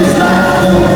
It's not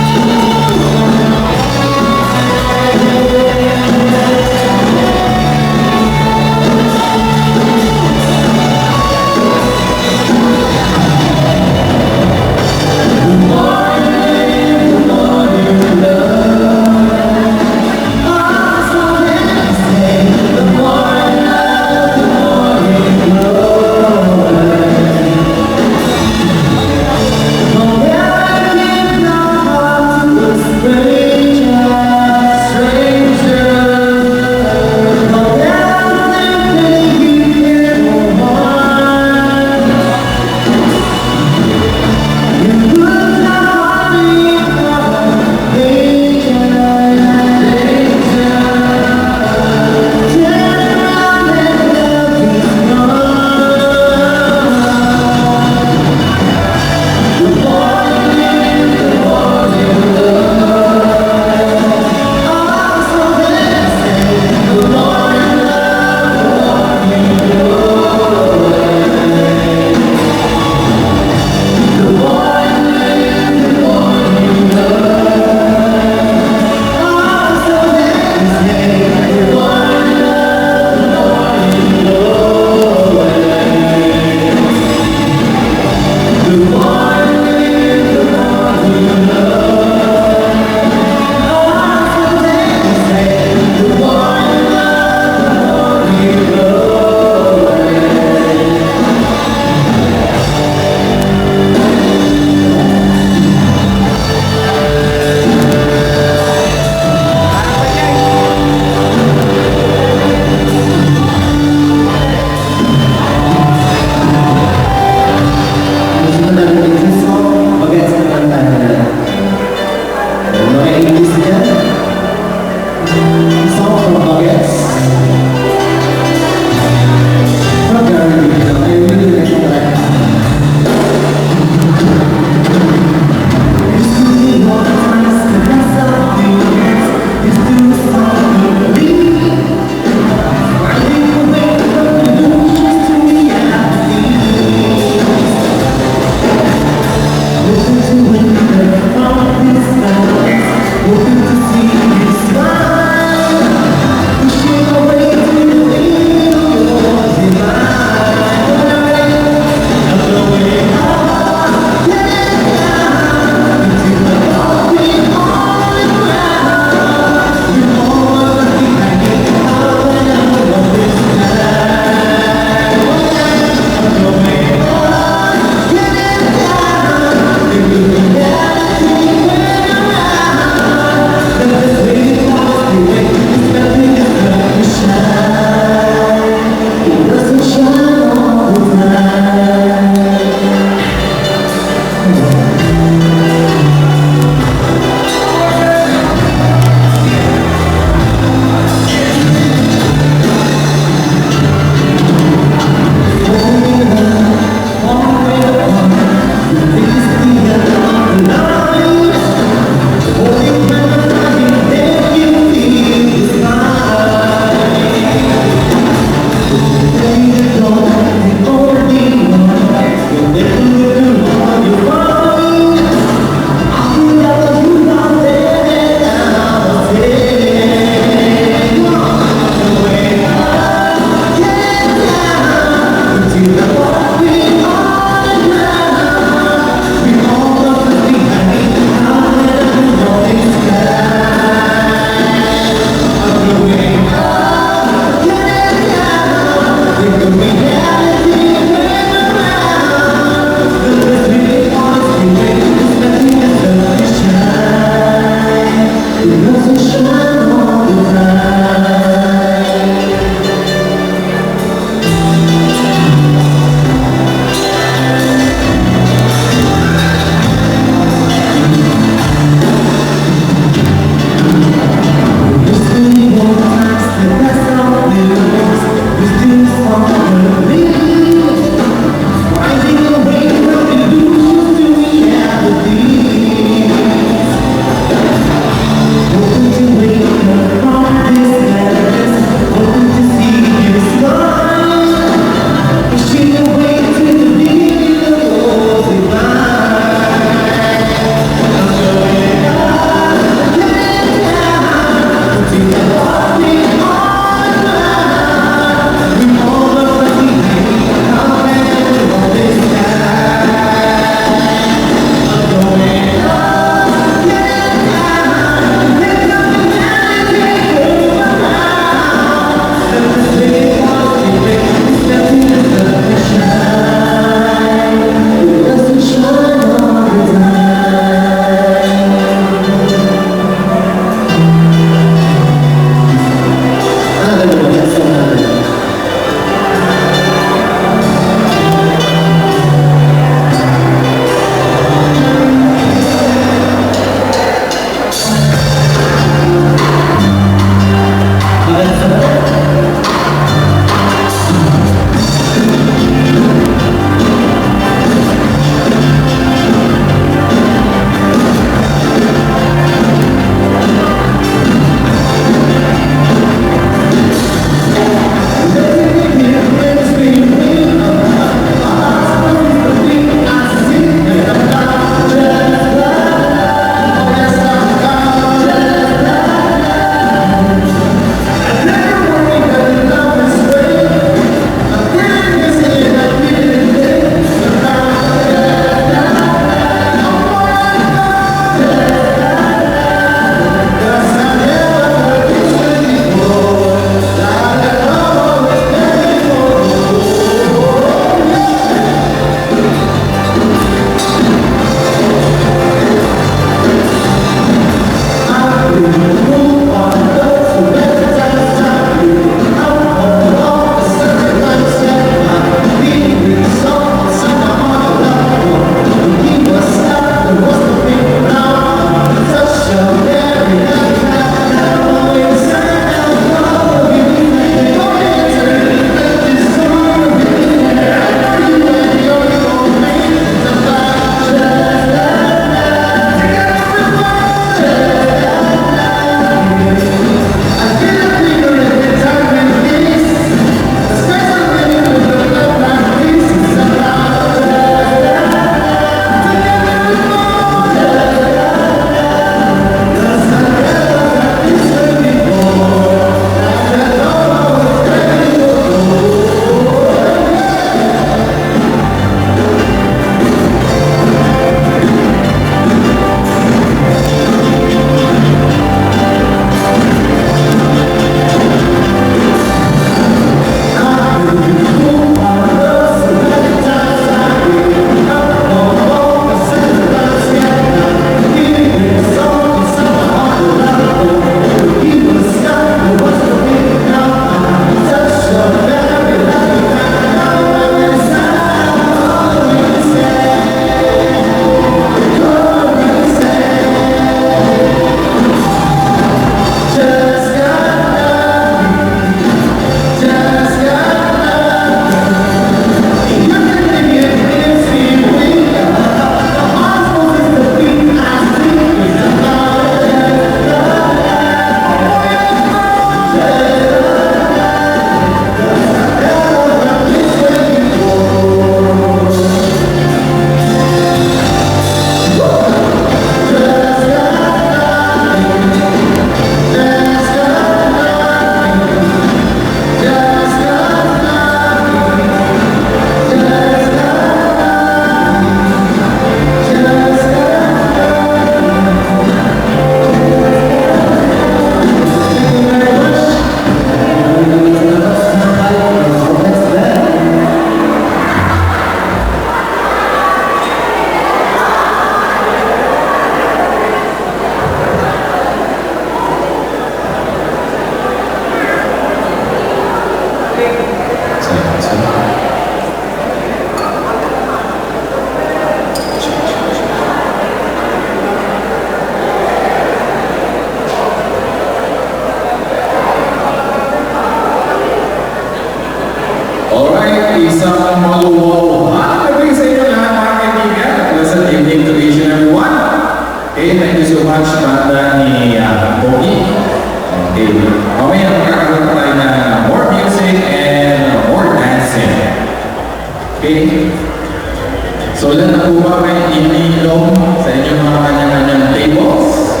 na po ba kayo inilong sa inyong mga kanya-kanyang tables?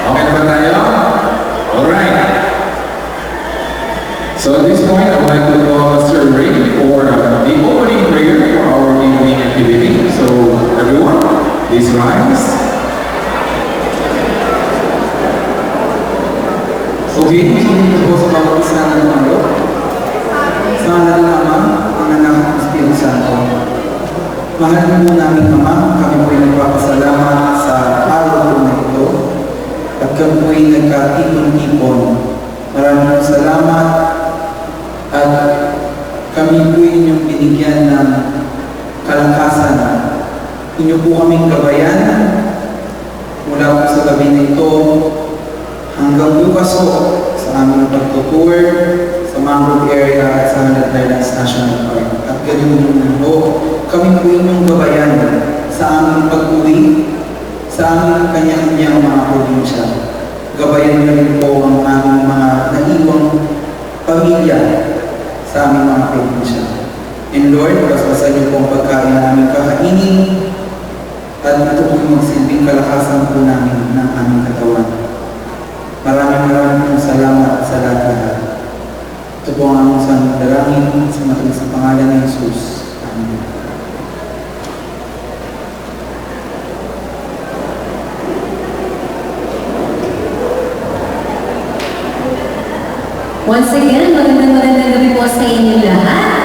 Okay na ba tayo? Alright. So at this point, I would like to call Mr. Ray for the opening prayer for our evening activity. So everyone, please rise. Okay, sumunod po sa bawat isa ng mundo. Sa ngalan ng Ama, ang Anak at Espiritu Santo. Mahal po namin Ama, kami po'y nagpapasalamat sa araw po na ito at kami po'y nagkatipon-tipon. Maraming salamat at kami po'y inyong binigyan ng kalakasan. Inyo po kaming gabayan mula po sa gabi na ito hanggang bukas po sa aming pagtutour sa Mangrove Area at sa Hundred Highlands National Park. At ganyan din po, kami po inyong gabayan sa aming pag-uwi sa aming kanya-kanyang mga probinsya. Gabayan na rin po ang aming mga naiwang pamilya sa aming mga probinsya. And Lord, paspasan niyo po ang pagkain namin kakainin at ito po yung magsilbing kalakasan po namin ng aming katawan. Maraming salamat sa lahat. Ito po ang aming sanang dalangin sa matamis na pangalan ng Jesus. Amen. Once again, magandang gabi po sa inyo lahat.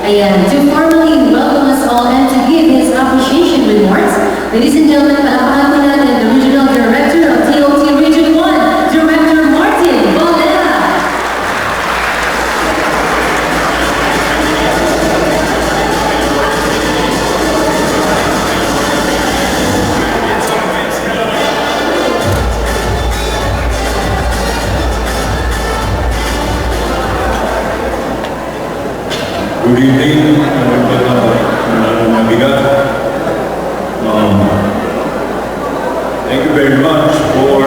Ayan, to formally welcome us all and to give his appreciation remarks, ladies and gentlemen, palakpakan po natin the Regional Director of TOT Region 1, Director Martin Valera. Good evening, mabigat. Thank you very much for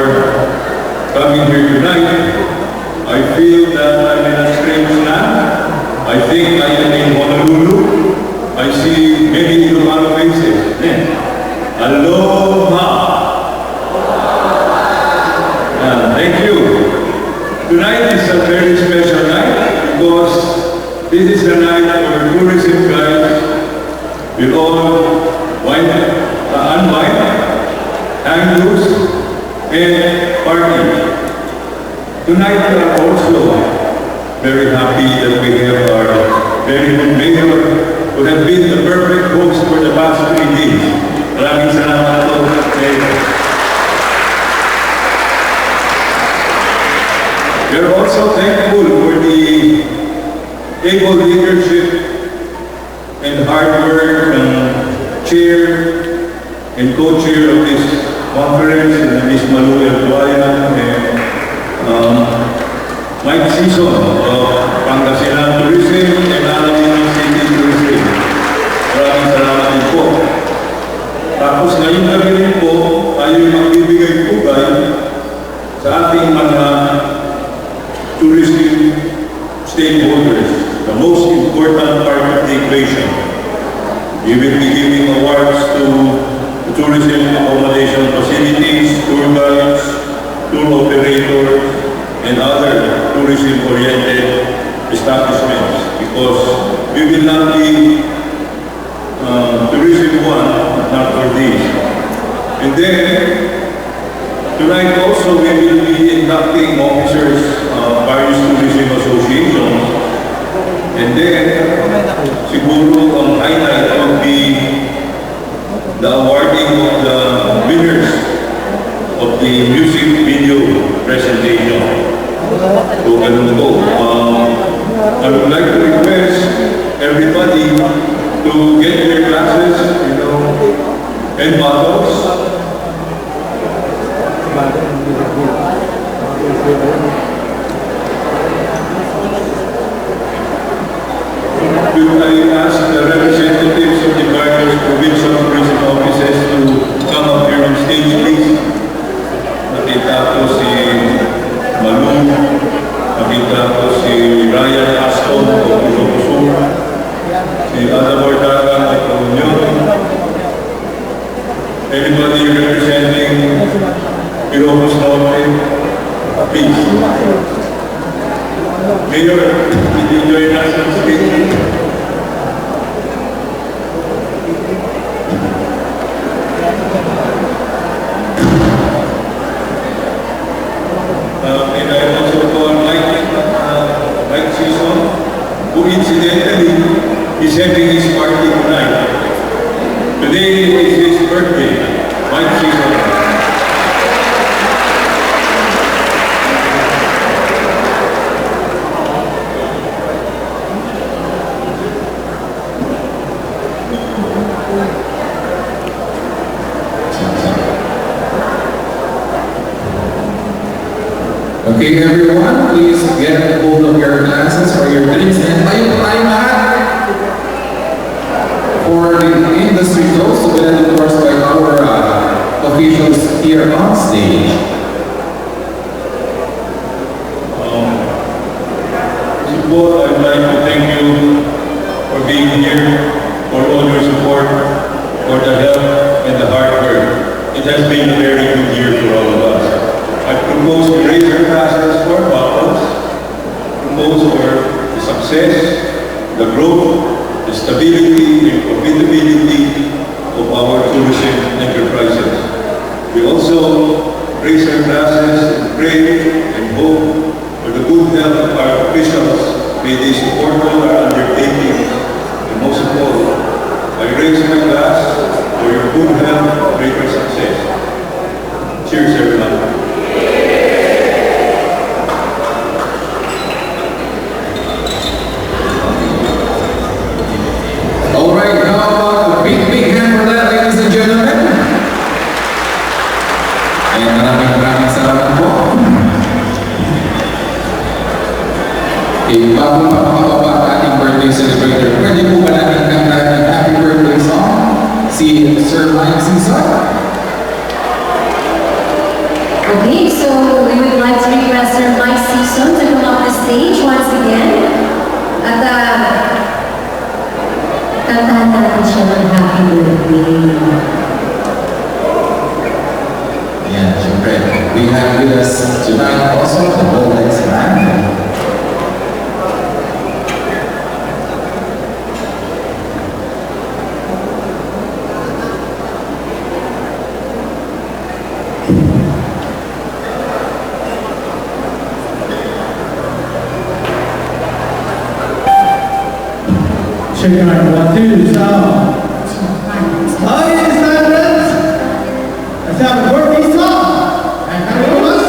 coming here tonight. I feel that I'm in a strange land. I think I am in Honolulu. I see many Ilocano faces. Aloha! Thank you. Tonight is a very special night because this is the night where tourism guides will all unwind, hang loose, and party. Tonight we are also very happy that we have our very good mayor who has been the perfect host for the past 3 days. Maraming salamat po, Mayor. We are also thankful for the able leadership and hard work and chair and co-chair of this conference, Ms. Malu Elguayan and Mike Sison of Pangasinan Tourism and Alabang City Tourism. Maraming salamat din po. Tapos ngayong gabi rin po, tayo magbibigay pugay sa ating mga tourism stakeholders, the most important part of the equation. We will be giving awards to the tourism accommodation facilities, tour guides, tour operators, and other tourism-oriented establishments because we will not be tourism one, not for these. And then, tonight also we will be inducting officers of various tourism associations. And then, siguro ang highlight will be the awarding of the winners of the music video presentation. So, ganun po. I would like to request everybody to get their glasses, and bottles. I ask the representatives of the various provincial tourism offices to come up here on stage, please. Nakita ko si Malu, nakita ko si Ryan Aston, si Ada Bordaga, at Union, Anybody representing Ilocos Norte, please. Mayor, did you join us on stage? And I also call Mike Season, who incidentally is having his party tonight. Today is his birthday, Mike Season. Okay, everyone, please get hold of your glasses or your drinks and tayo lahat for the industry toast to be led, of course, by our officials here on stage. Both, I'd like to thank you for being here, for all your support, for the help and the hard work. It has been a very good year for all of us. I propose to raise our glasses for bottles, propose for the success, the growth, the stability and profitability of our tourism enterprises. We also raise our glasses and pray and hope for the good health of our officials. May they support all our undertakings. And most of all, I raise my glass for your good health, greater success. Cheers, everyone. All right, how about a big hand for that, ladies and gentlemen? And maraming salamat po. Okay, bago pa makababa ang ating birthday celebrator, pwede po ba natin kantahan ng happy birthday song? Si Sir Mike Season. Okay, so we would like to request Sir Mike Season to come up the stage once again. At kantahan natin siya ng happy birthday. Ayan, syempre. We have with us tonight also the Rolex Band. Check it out, 1, 2, stop. Audience members, let's have a birthday song. And everyone,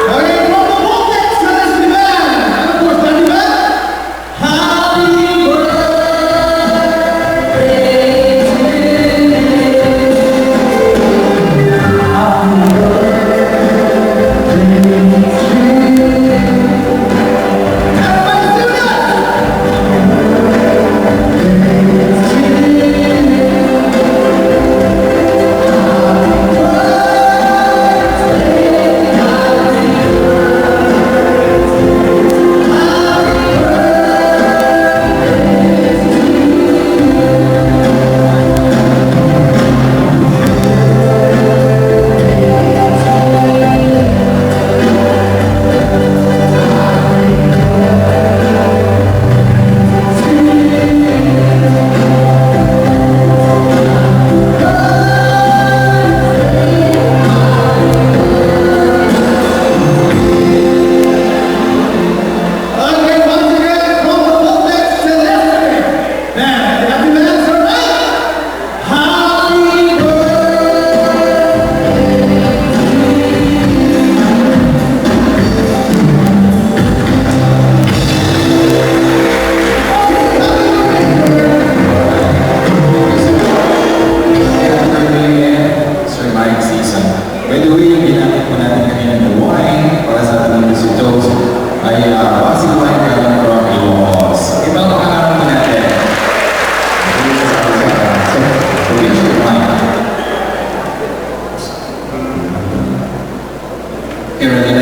okay, from the Voltex Celeste Band, and of course, Danny Band, happy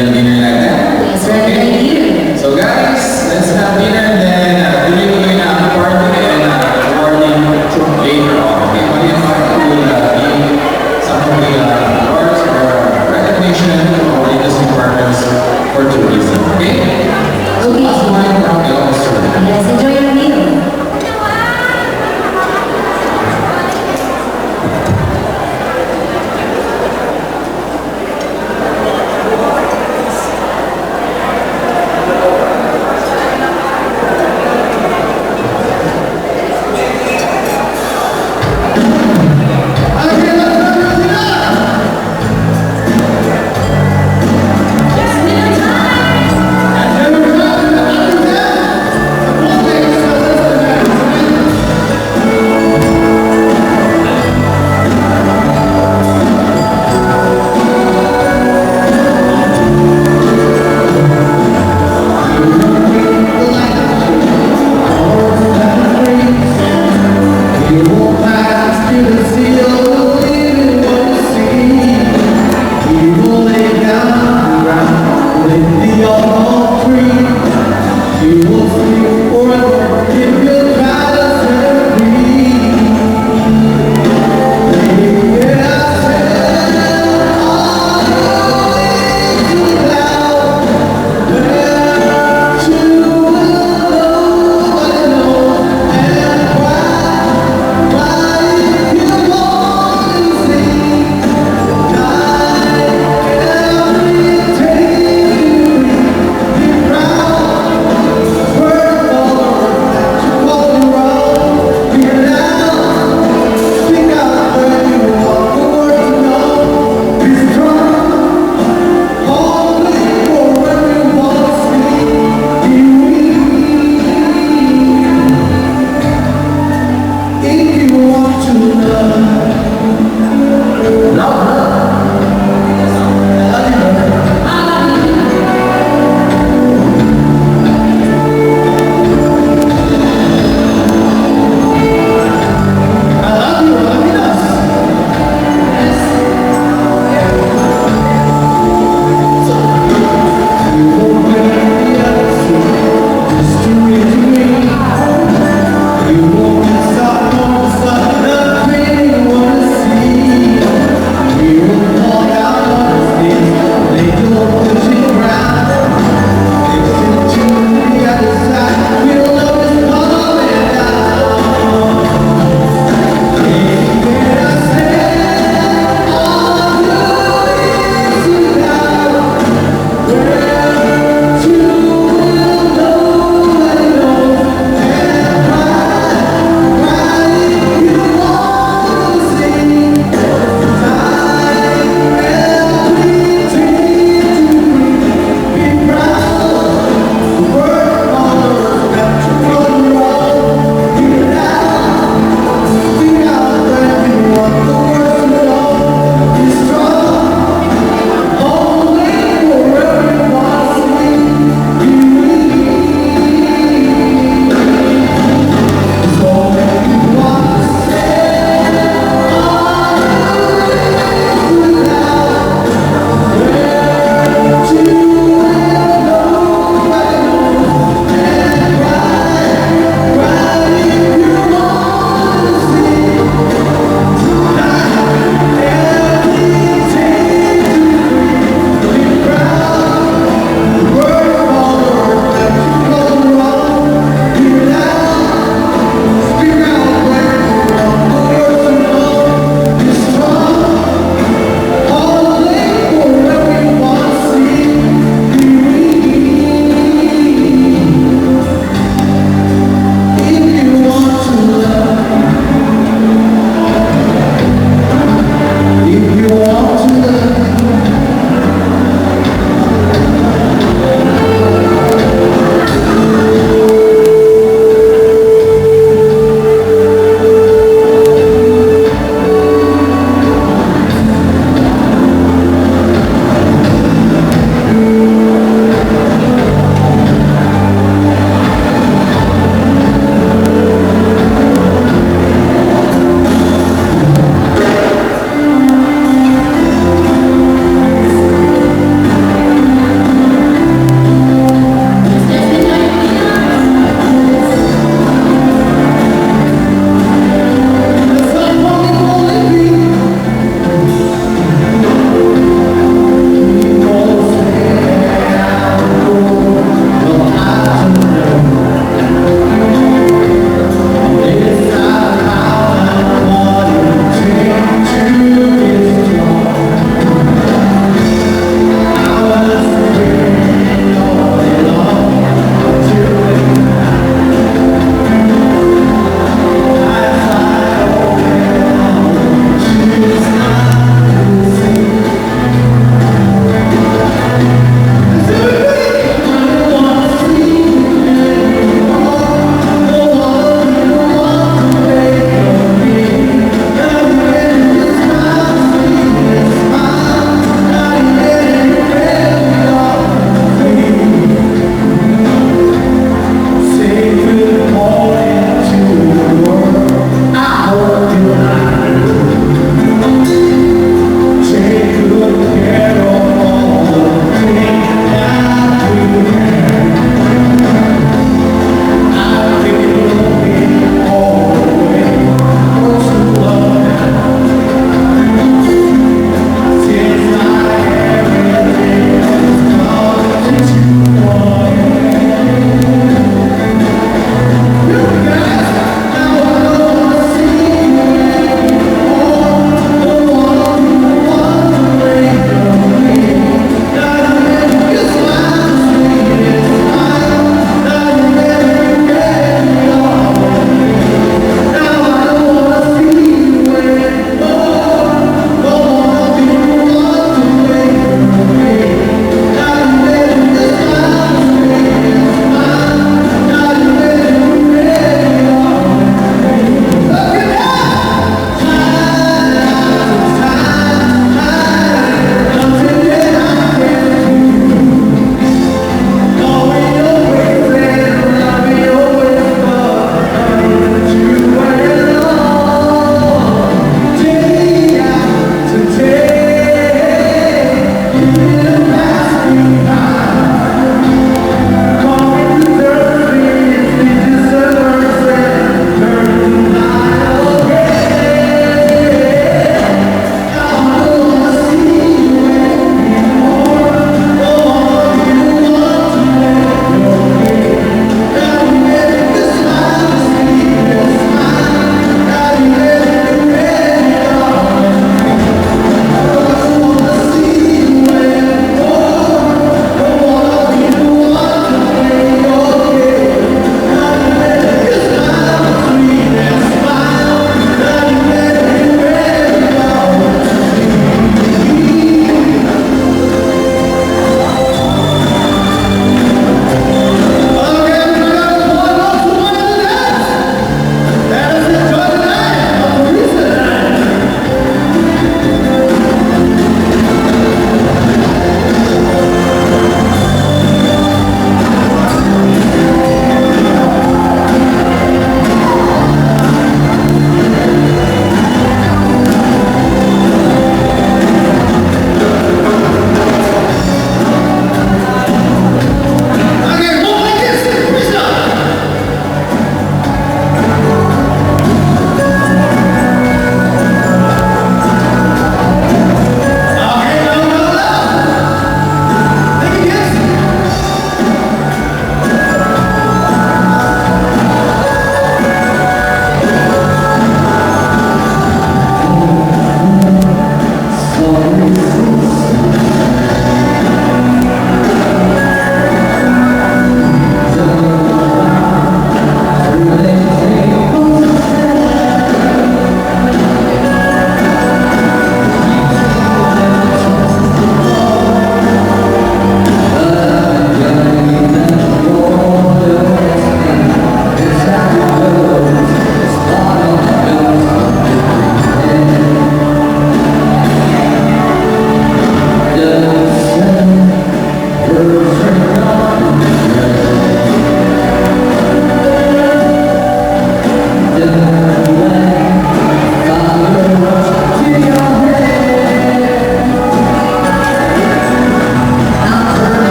Yes, ready, thank you. So guys,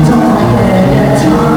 Don't forget your time.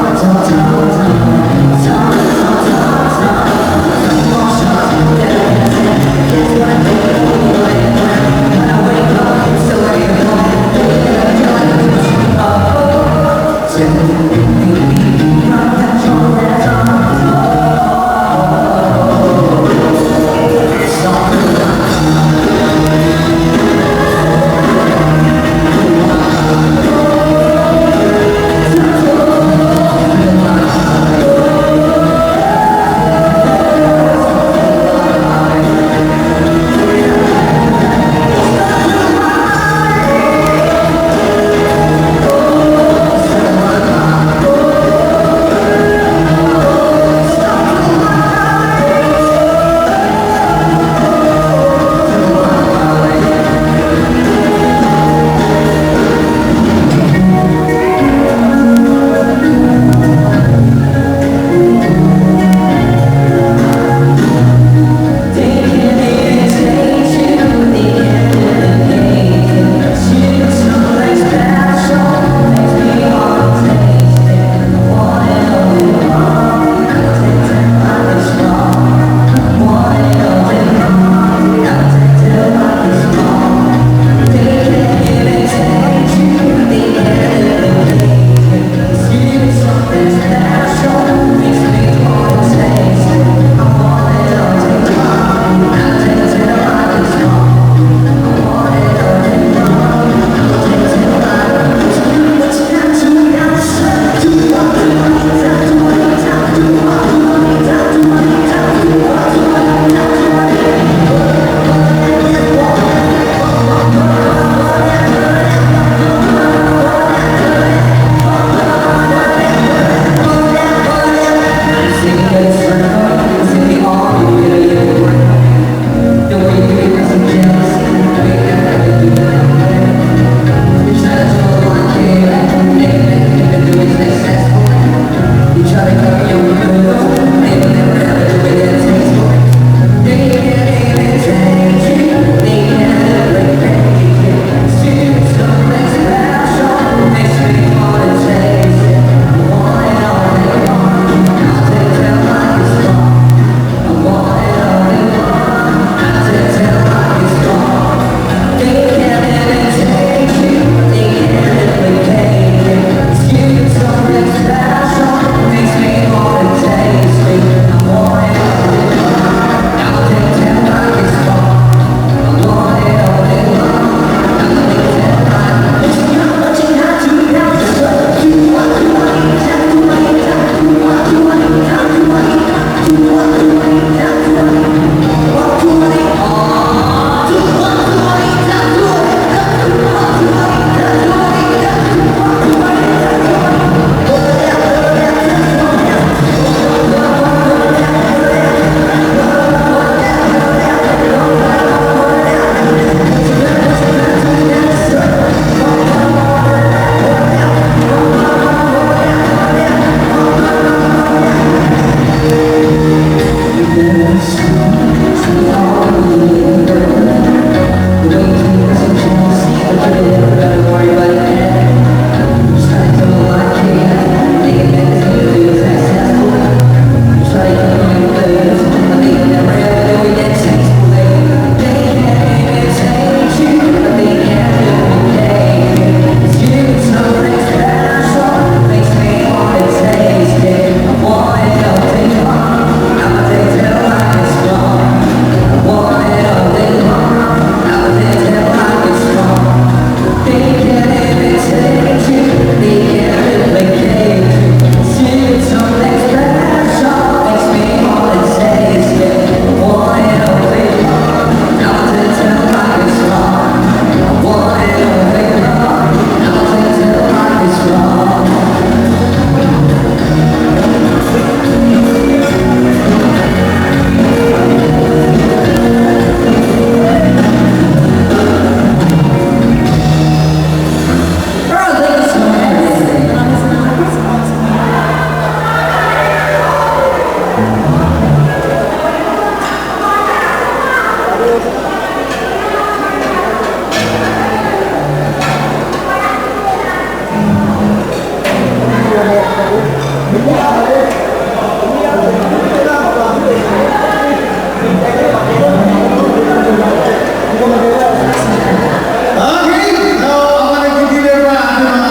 Okay, so ako nag-deliver pa ang mga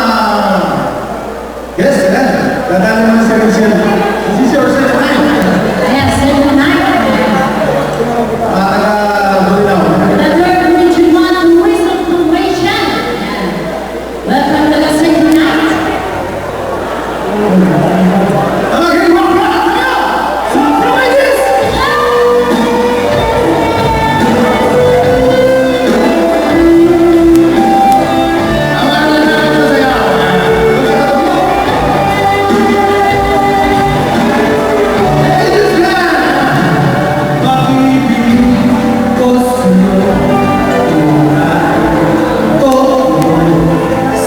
yes, yan. Dadali naman si Rachel. Si Sir Rachel. Ayan, Central 9. Taga-Bulinaw. The third Region 1 Tourism Corporation. Ayan. Welcome to the Central 9. Okay, rock, rock, go! Surprises!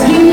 Sino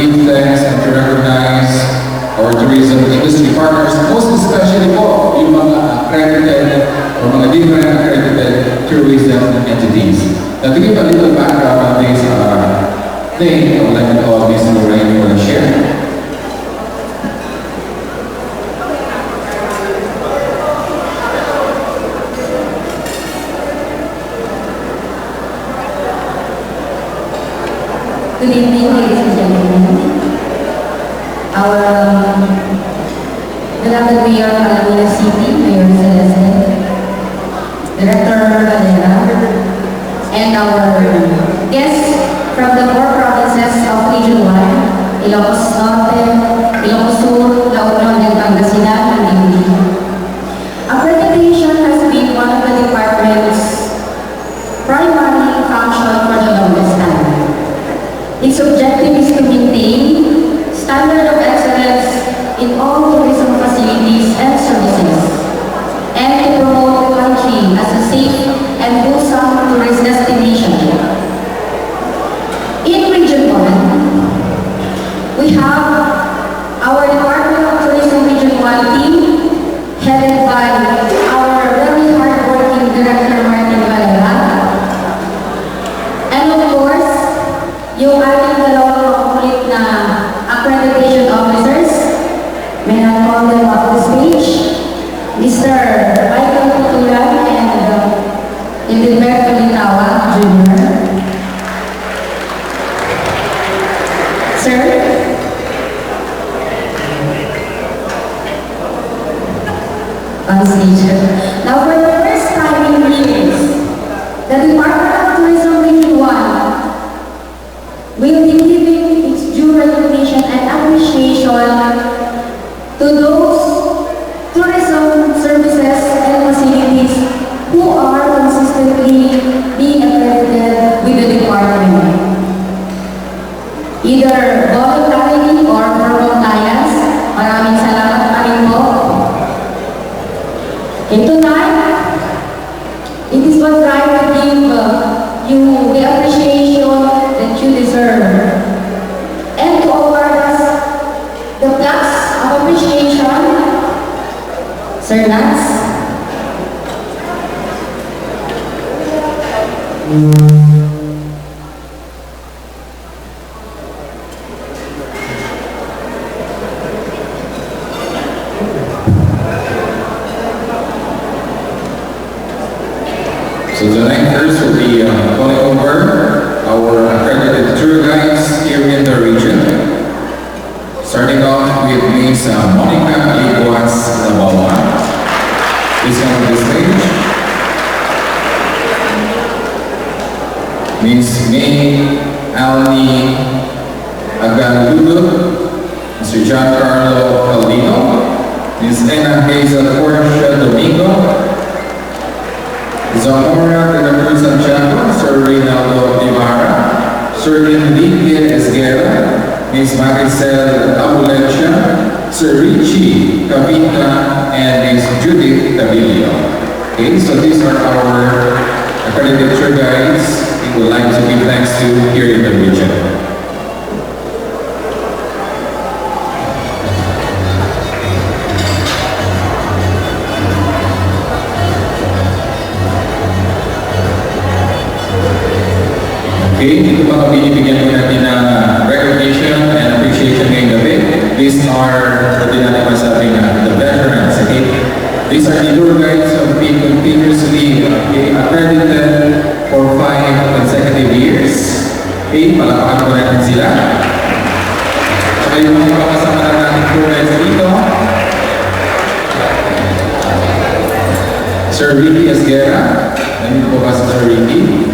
give thanks and to recognize our tourism industry partners, most especially po yung mga accredited or mga different accredited tourism entities. Now to give a little background on this thing, I would like to call Ms. Lorraine for the share. Good evening, ladies and gentlemen. Our beloved Mayor of Alabama City, Mayor Celeste, Director Valera, and our guests from the 4 provinces of Region 1, Ilocos Norte, Ilocos Sur, La Union, and Pangasinan, and Lindi. Accreditation has been one of the department's primary function for the longest time. Its objective is to maintain standard of excellence in all tourism facilities and services, and to promote the country as a safe and wholesome tourist destination. In Region 1, we have our Department of Tourism Region 1 team, headed by our very hardworking Director Martin Valera, and of course, yung ating dalawang makukulit na accreditation officers, may I call them up to the stage, Mr. Michael Putulan and Edilberto Litawa, Jr. Sir? On stage. Now for the first time in years, the Department of Tourism Region 1 will be giving its due recognition and appreciation to those tourism services and facilities who are consistently being accredited with the department, either voluntarily or for compliance. Maraming salamat pa rin po. And tonight, it is but right to give you the appreciation that you deserve, and to award us the plaques of appreciation. Sir Lance. So tonight first will be calling over our accredited tour guides here in the region. Starting off with Ms. Monica Iguas Zabawa. Please come to the stage. Ms. May Alni Agaludo, Mr. Giancarlo Caldino, Ms. Ena Hazel Portia Domingo, Zamora de la Cruz Santiago, Sir Reynaldo Ibarra, Sir Enrique Esguerra, Ms. Maricel Abulencia, Sir Richie Cavita, and Ms. Judith Tabilio. Okay, so these are our accredited tour guides we would like to give thanks to here in the region. Okay, ito mga binibigyan po natin ng recognition and appreciation ngayong gabi. These are, pwede natin masabing the veterans, okay? These are the tour guides who have been continuously accredited for 5 consecutive years. Okay, palakpakan po natin sila. Saka yung mga kasama na natin tour guides dito. Sir Ricky Esguerra. Nandito po ba si Sir Ricky?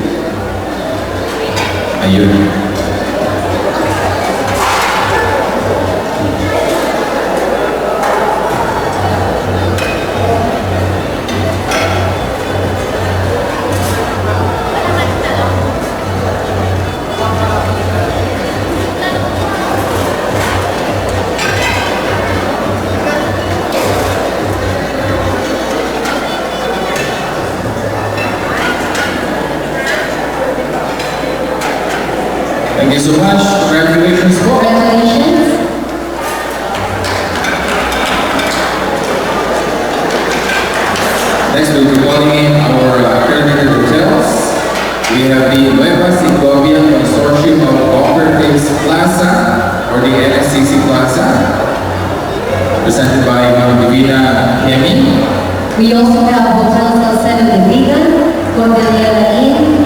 Ayun. Thank you so much. Congratulations po. Congratulations. for the NSCC Plaza, presented by Ma'am Divina Hemi. We also have Hotel Salcedo de Liga, Cordillera Inn,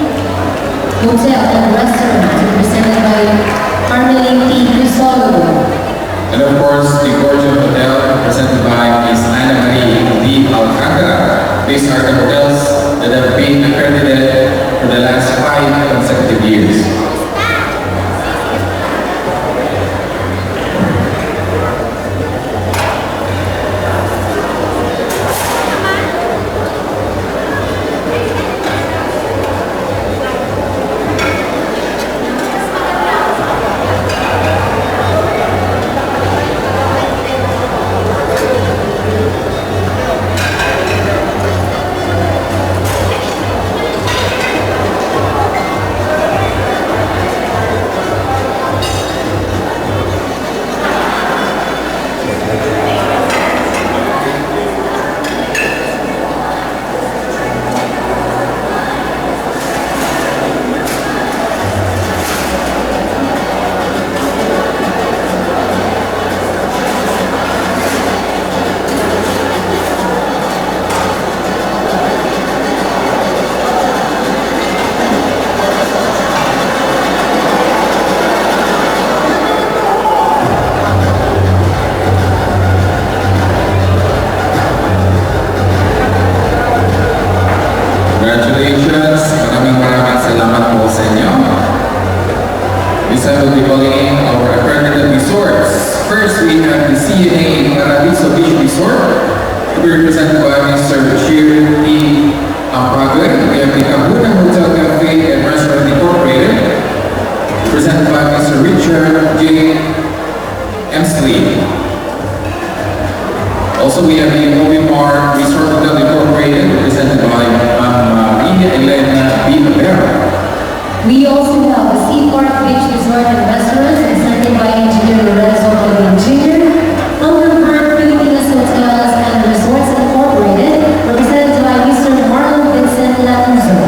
Hotel and Restaurant, represented by Carmelin P. Crisologo. And of course, the Gorgeous Hotel, presented by Ms. Ana Marie D. Alcantara. These are the hotels that have been accredited for the last 5 consecutive years. Congratulations! Maraming salamat po sa inyo. This time we'll be calling in our accredited resorts. First, we have the CNA Paradiso Beach Resort, to be represented by Mr. Bashir P. Ampagwe. We have the Kahuna Hotel Cafe and Restaurant Incorporated, presented by Mr. Richard J. Emsley. Also, we have the Movimar Resort Hotel Incorporated, presented by Maria Elena B. Rivera. We also have the Sea Park Beach Resort and Restaurants, presented by Engineer Lorenzo Jr. Thunderbird Filipinas Hotels and Resorts Incorporated, represented by Mr. Marlon Vincent Lanzo.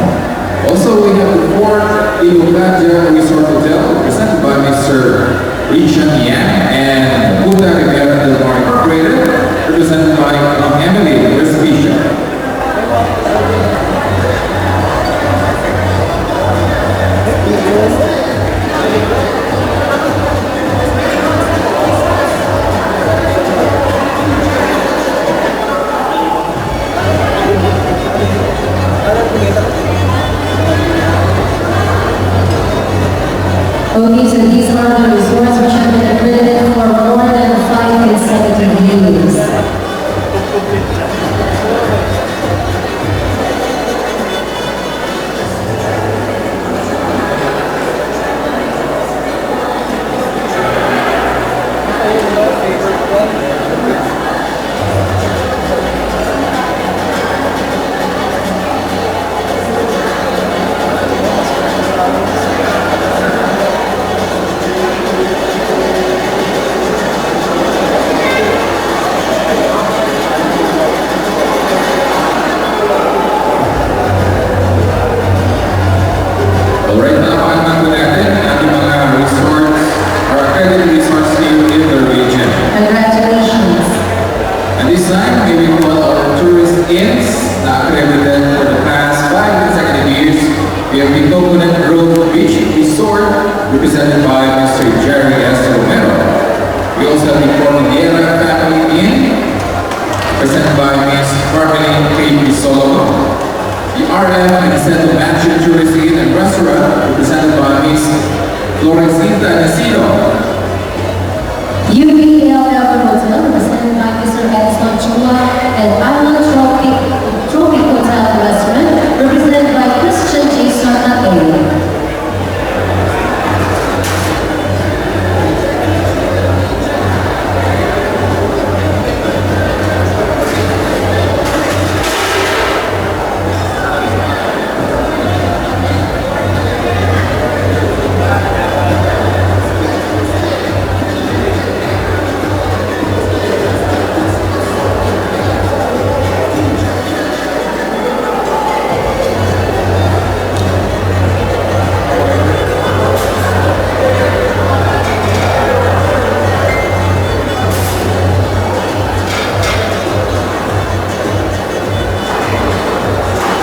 Also, we have the Fort Ilocadia Resort Hotel, presented by Mr. Richard Yan, and Punta Rivera del Mar Incorporated, represented by Emily Respicia. Okay, so these are the resorts which have been accredited for more than 5 consecutive years. Alright, napakan po natin ang ating mga resorts or accredited resorts here in the region. Congratulations. And this time, we will call our tourist inns na accredited for the past 5 consecutive years. We have the Coconut Grove Beach Resort, represented by Mr. Jerry S. Romero. We also have the Cordillera Family Inn, presented by Ms. Carmelin P. Crisologo. The RM and Central Mansion Tourist Inn and Restaurant, represented by Ms. Florencita Nasino. UPLF Hotel, represented by Mr. Edson Chua, and Island Tropic Hotel and Restaurant, represented by Christian Jason Ate.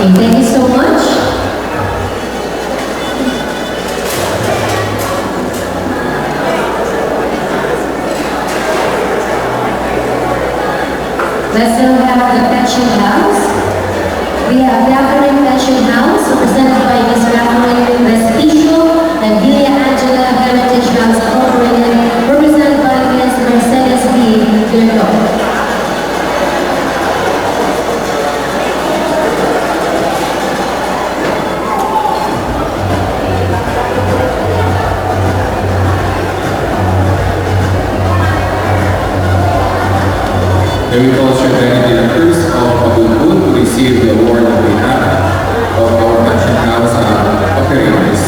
Okay, thank you so much. Let's now have the Pension House. We have Catherine Pension House, represented by Ms. Catherine Respicio, and Villa Angela Heritage House Incorporated, represented by Ms. Mercedes B. Virgo. Then we call Shirley de la Cruz of Abunbun to receive the award on behalf of our Pension House operators.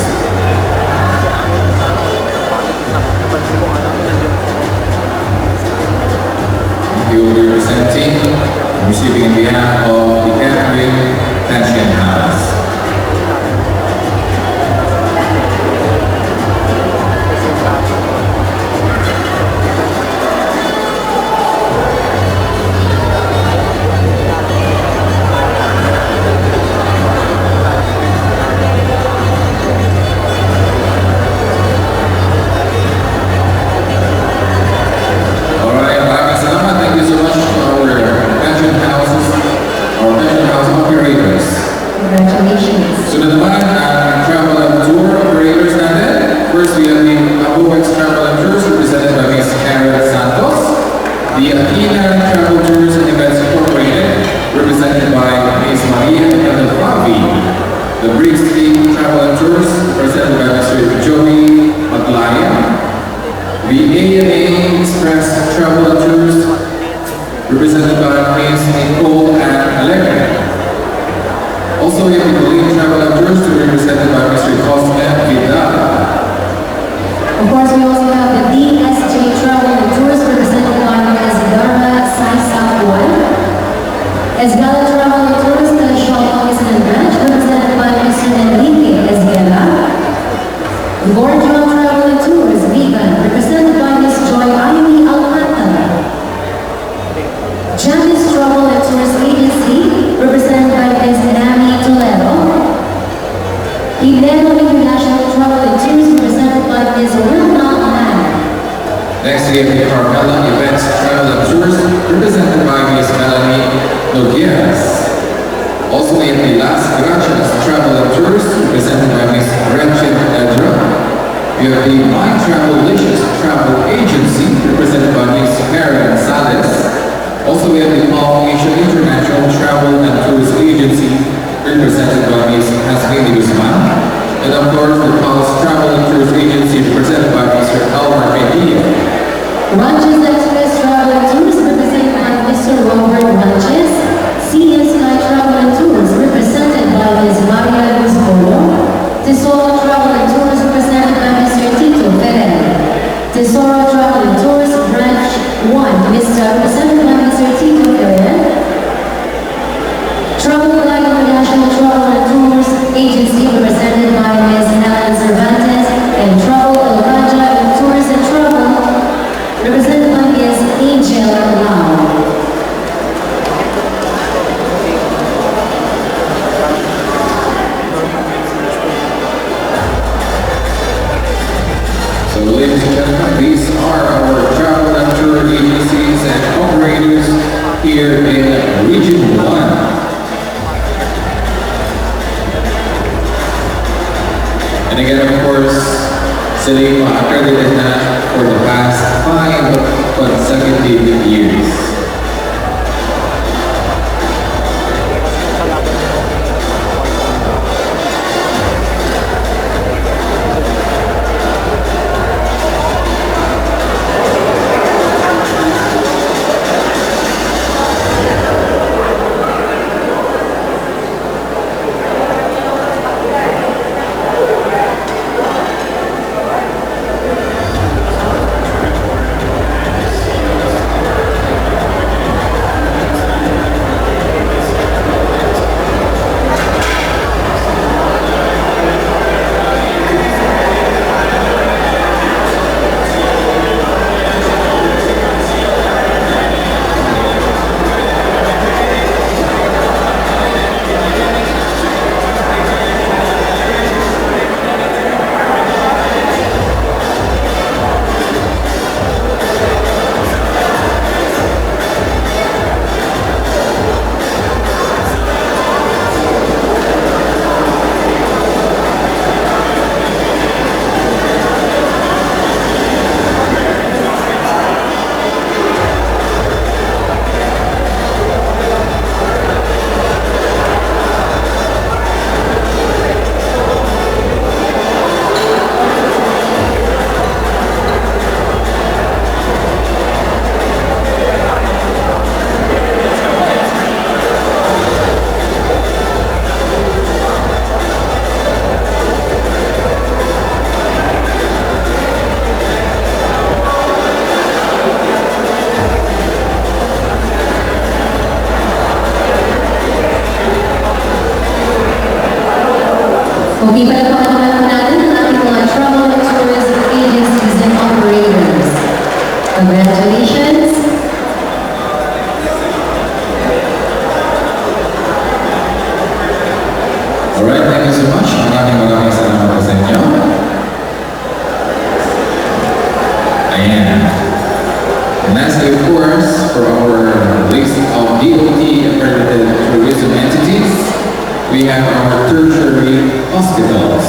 He will be presenting, receiving on behalf of the Catherine Pension House. Congratulations. Sunod naman ang travel and tour operators natin. First, we have the Abuex Travel and Tours represented by Ms. Karen Santos. The Athena Travel Tours and Events Incorporated represented by Ms. Maria Favi. The Brixley Travel and Tours represented by Mr. Joey Maglaya. The ANA Express Travel and Tours represented by Ms. Nicole and Allegra. Also, we have the Boleyn Travel and Tours to be represented by Mr. Cosme Vidal. Of course, we also have the DSJ Travel and Tours represented by Ms. Dharma Saisakwan. Esgala Travel and Tours, the Shaw Office and Branch, represented by Mr. Enrique Esgala. Gordon Travel and Tours, Vegan, represented by Ms. Joy Ivy Alcantara. Janice Travel and Tours Agency, represented by Ms. Nami Toledo. Hileno International Travel and Tours, represented by Ms. Wilma Anand. Next, we have the Carmela Events Travel and Tours represented by Ms. Melanie Nogueras. Also, we have the Las Gracias Travel and Tours represented by Ms. Gretchen Edra. We have the My Travelicious Travel Agency represented by Ms. Karen Sales. Also, we have the Palm Asia International Travel and Tours Agency, represented by Ms. Hasmini Guzman. And of course, the Palace Travel and Tours Agency, represented by Mr. Elmer Medina. Ranches Express Travel and Tours, represented by Mr. Robert Ranches. Sea and Sky Travel and Tours, represented by Ms. Maria Luz Polo. Tesoro Travel and Tours, represented by Mr. Tito Ferrer. Tesoro Travel and Tours, Branch 1, represented by Mr. Tito Ferrer. Travel Flag International Travel and Tours Agency, represented by Ms. Helen Cervantes. And Travel El Raja and Tours and Travel, represented by Ms. Angel Lau. So, ladies and gentlemen, these are our travel and tour agencies and operators here in Region 1. And again, of course, sila yung accredited na for the past 5 consecutive years. Okay, palagpakan naman po natin ang ating mga travel and tourism agencies and operators. Congratulations! Alright, thank you so much. Maraming salamat po sa inyo. Ayan. And lastly, of course, for our list of DOT accredited tourism entities, we have our tertiary hospitals.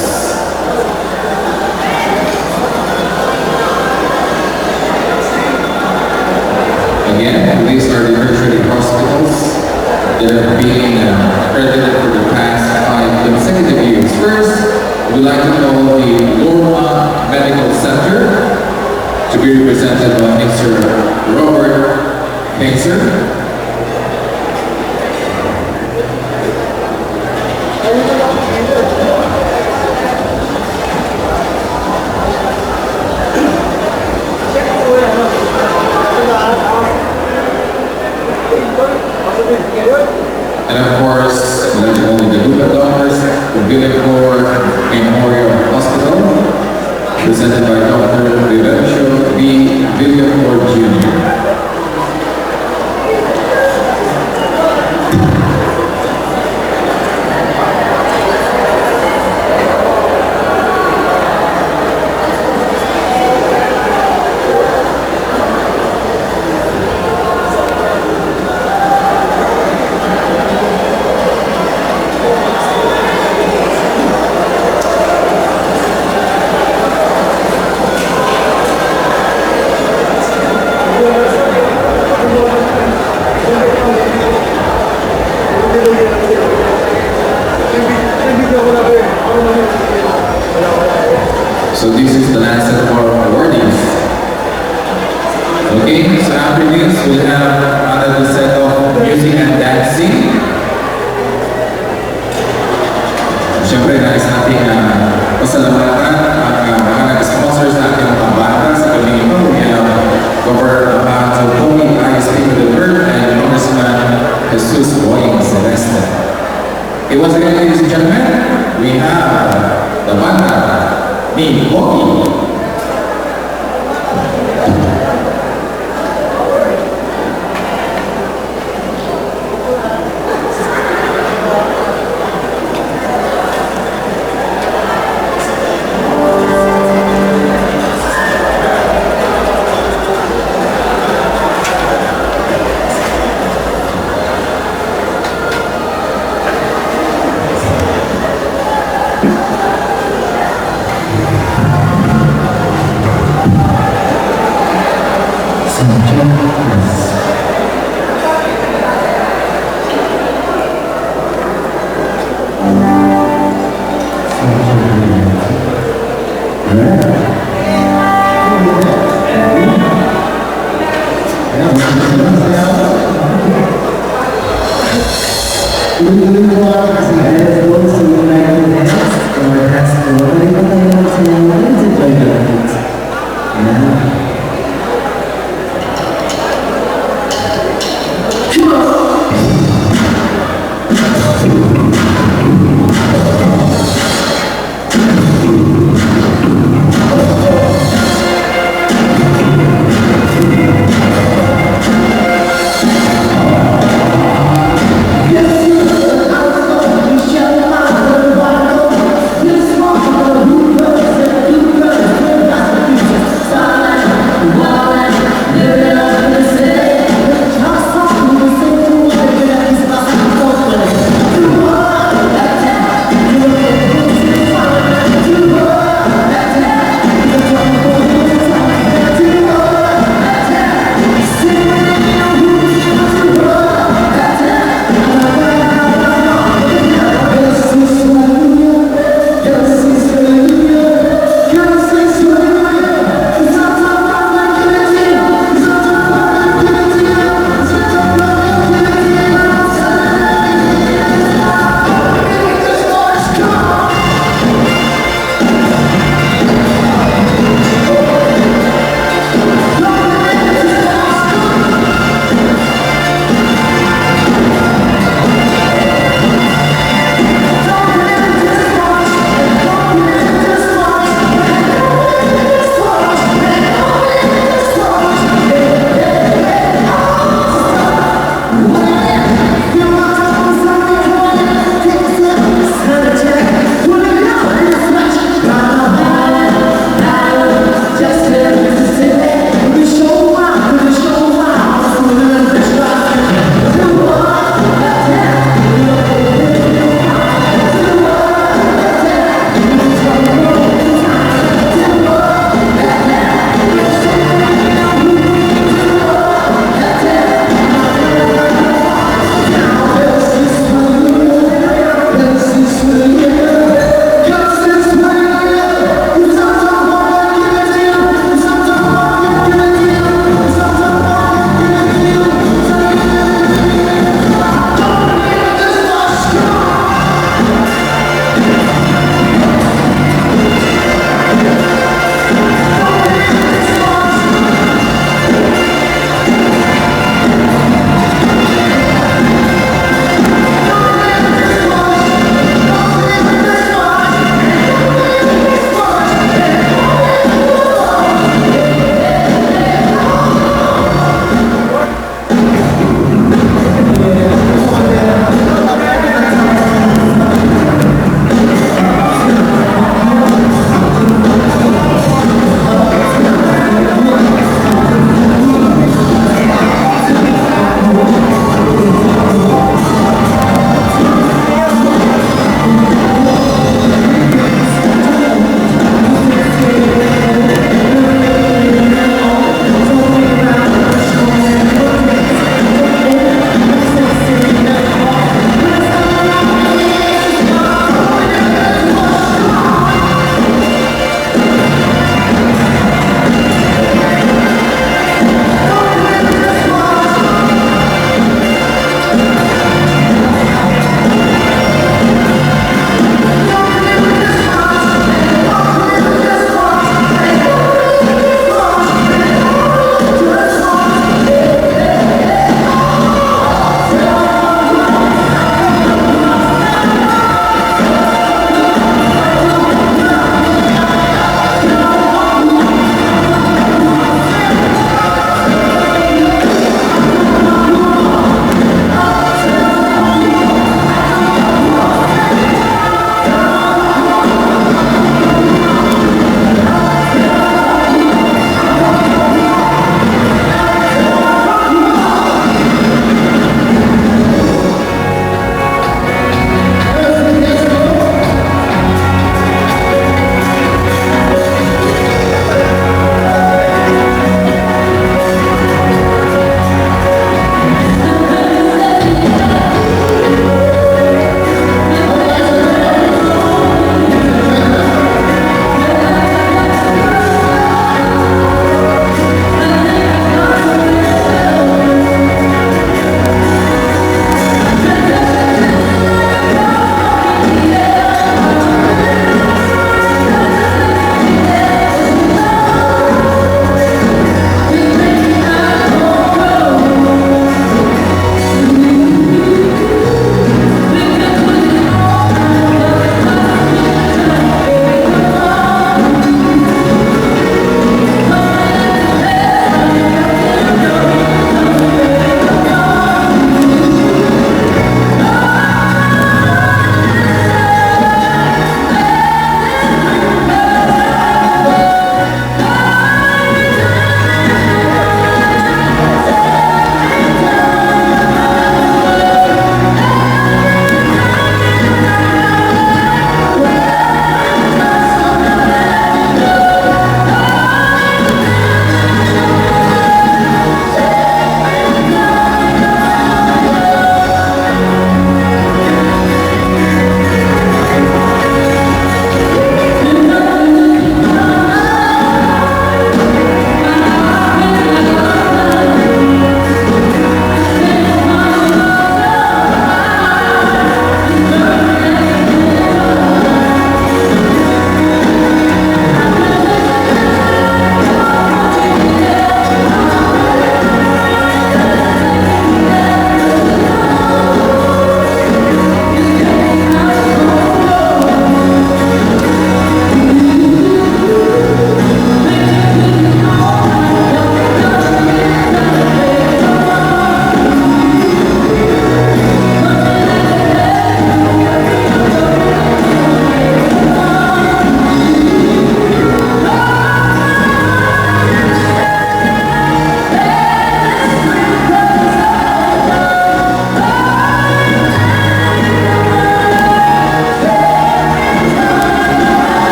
Again, these are the tertiary hospitals that have been accredited for the past 5 consecutive years. First, we'd like to call the Lorma Medical Center to be represented by Mr. Robert Pacer. And of course, not only the group of doctors, the Villacor Memorial Hospital, presented by Dr. Vivencio B. Villacor Jr. So this is the last set of our awardees. Okay, so after this, we'll have another set of music and dancing. Siyempre, nais natin pasalamatan ang mga nag-sponsor sa ating mga banda sa gabi ito. We have Governor Abato Tony ISP to the Bird and Congressman Jesus Boying Celeste. Okay, once again, ladies and gentlemen, we have the banda ni Hoki.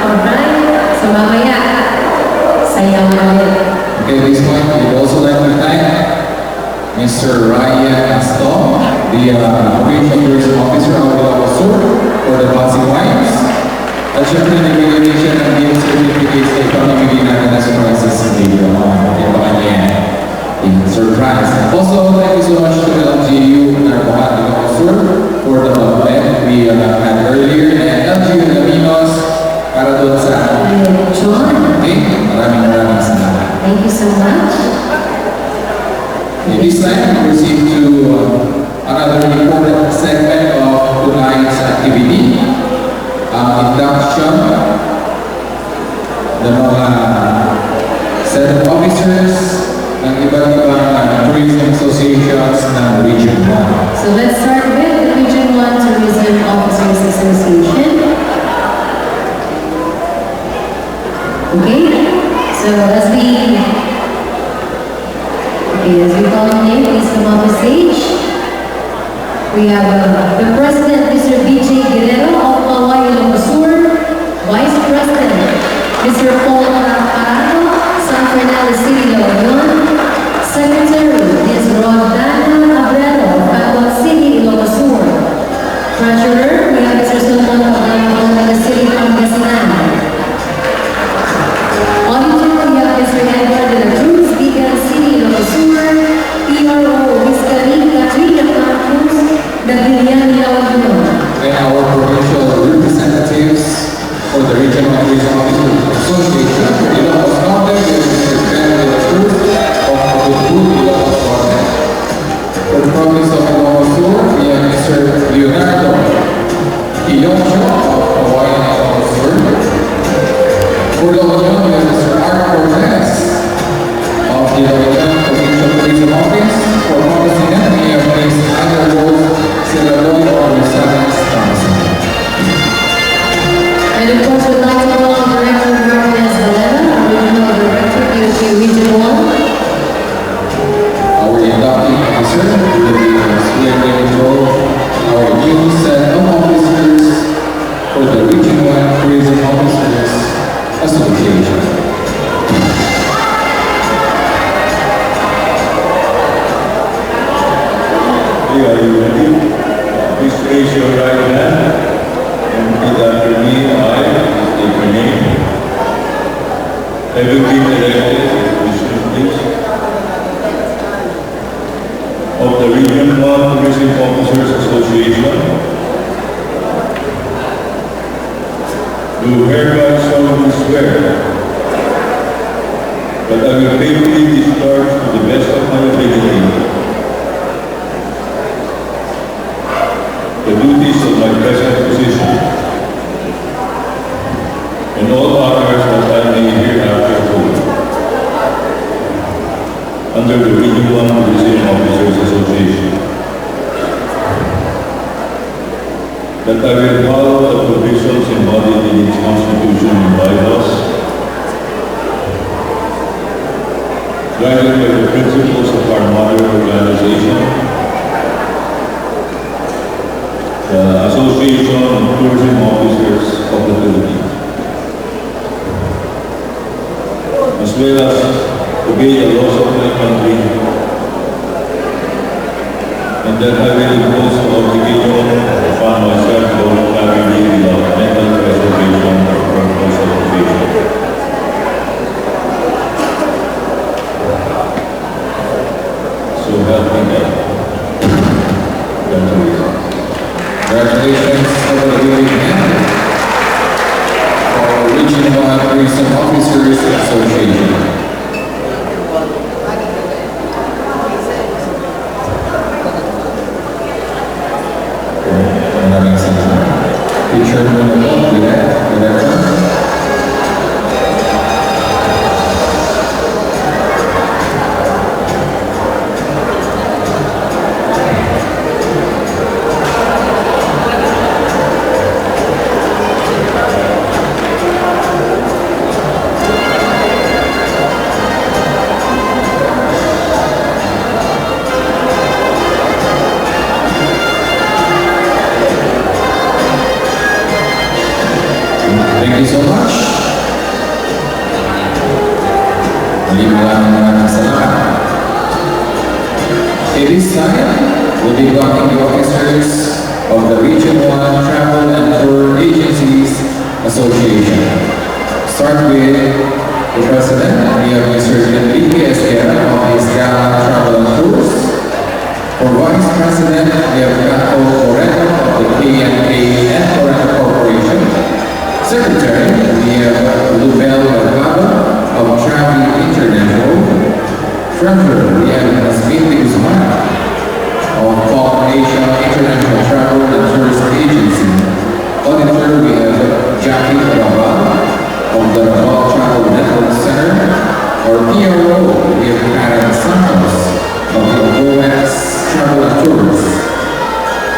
Alright? So mamaya, sayaw ulit. Okay, this one, we'd also like to thank Mr. Ryan Aston, the Provincial Tourism Officer of Ilocos Sur, for the passing wines. At syempre, nagbigay rin siya ng gift certificates na ipamimigay natin na surprises sa video. Ito kanya surprise. Also, thank you so much to LGU Narcohat Ilocos Sur for the event we had earlier, and LGU Laminos para doon sa John, okay, maraming salamat. thank you so much. In this time, we proceed to another important segment of tonight's activity, induction ng mga set officers ng iba't ibang tourism associations ng Region 1. So let's start with the Region 1 Tourism Officers Association. Okay, so as we call your name, please come on the stage. We have the President, Mr. BJ Guerrero of Hawaii Ilocos Sur, Vice President, Mr. Paul Arato, San Fernando City, La Union, Secretary, Ms. Rodana Abrero, Caloocan City, Ilocos Sur, Treasurer, we have Mr. Solomon Pagano of the City of Pangasinan. Auditor, we have Mr. Edward de la Cruz, Bigan City, Ilocos Sur, PRO, Ms. Katrina Campos, Nagbilian, La Union. And our provincial representatives for the Regional Tourism Officers Association, Ilocos Norte, Mr. Ben de la Cruz of Abutbut, Ilocos Norte. For the province of Ilocos Sur, we have Mr. Leonardo Quiloncho of Hawaii Ilocos Sur. For La Union, we have Mr. Art Cortez of the La Union Provincial Tourism Office. For Pangasinan, we have Ms. Ana Rose Silaloy of the Southern Council. And of course, we'd like to welcome Director Martinez Valera, Regional Director, POC Region 1. Our inducting officer will be explaining control our new set of officers for the Region 1 Tourism Officers Association. Okay, are you ready? Please raise your right hand and repeat after me. I state your name. Having been elected, please, of the Region 1 Tourism Officers Association, do hereby solemnly swear that I will faithfully discharge to the best of my ability the duties of my present position and all others that I may hereafter hold under the Region 1 Tourism Officers Association. That I will follow the provisions embodied in its Constitution and bylaws, guided by the principles of our modern organization, the Association of Tourism Officers of the Philippines, as well as obey the laws of my country, and that I will impose the obligation upon myself voluntarily without mental reservation or purpose of evasion. So help me God. Congratulations. Congratulations over the weekend for Region 1 Tourism Officers Association. Maraming salamat. Picture mo na po, Director. much. Maraming salamat. At this time, we'll be welcoming the officers of the Region 1 Travel and Tour Agencies Association. Start with the President, we have Mr. Enrique Esquera of Isgala Travel and Tours. For Vice President, we have Gato Correo of the KNK and Correo Corporation. Secretary, we have Lubel Galvado of Travel International. Treasurer, we have Nasmin Guzman of Paul Asia International Travel and Tourist Agency. Auditor, we have Jackie Raval of the Raval Travel Network Center. Our PRO, we have Karen Santos of the OMX Travel and Tours.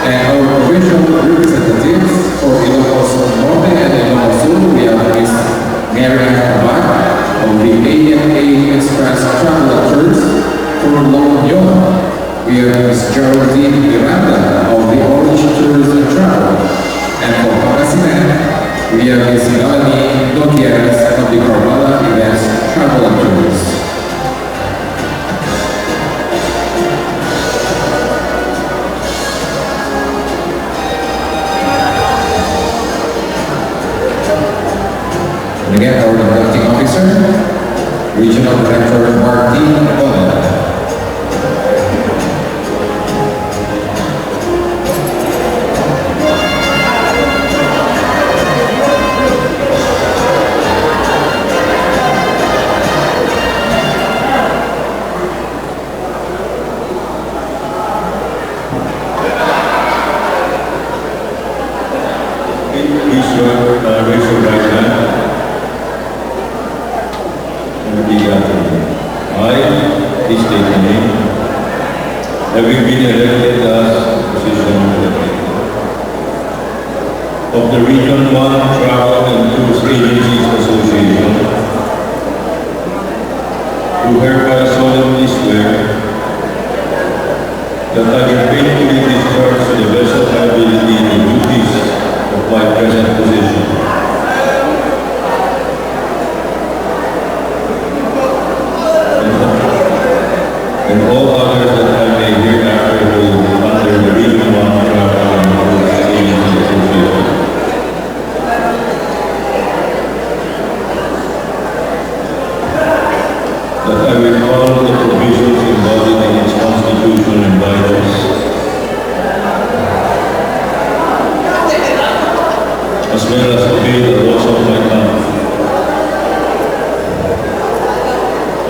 And our provincial representatives for Ilocos Norte and Ilocos Sur, we have Ms. Mary Abad of the AMA Express Travel and Tours for La Union. We have Ms. Geraldine Miranda of the Orange Tours and Travel. And for Pangasinan, we have Ms. Melanie Gutierrez of the Carvala Events Travel and Tours. And again, our conducting officer, Regional Director Martin Bonner. Please raise your right hand. And repeat after me. I, please state your name, having been elected as position of the Region 1 Travel and Tours Agencies Association, do hereby solemnly swear that I will faithfully discharge to the best of my ability the duties of my present position. And all others that I may hereafter hold under the Region 1 Travel and Tours Agency Association. That I will follow the provisions embodied in its Constitution and bylaws, as well as obey the laws of my country,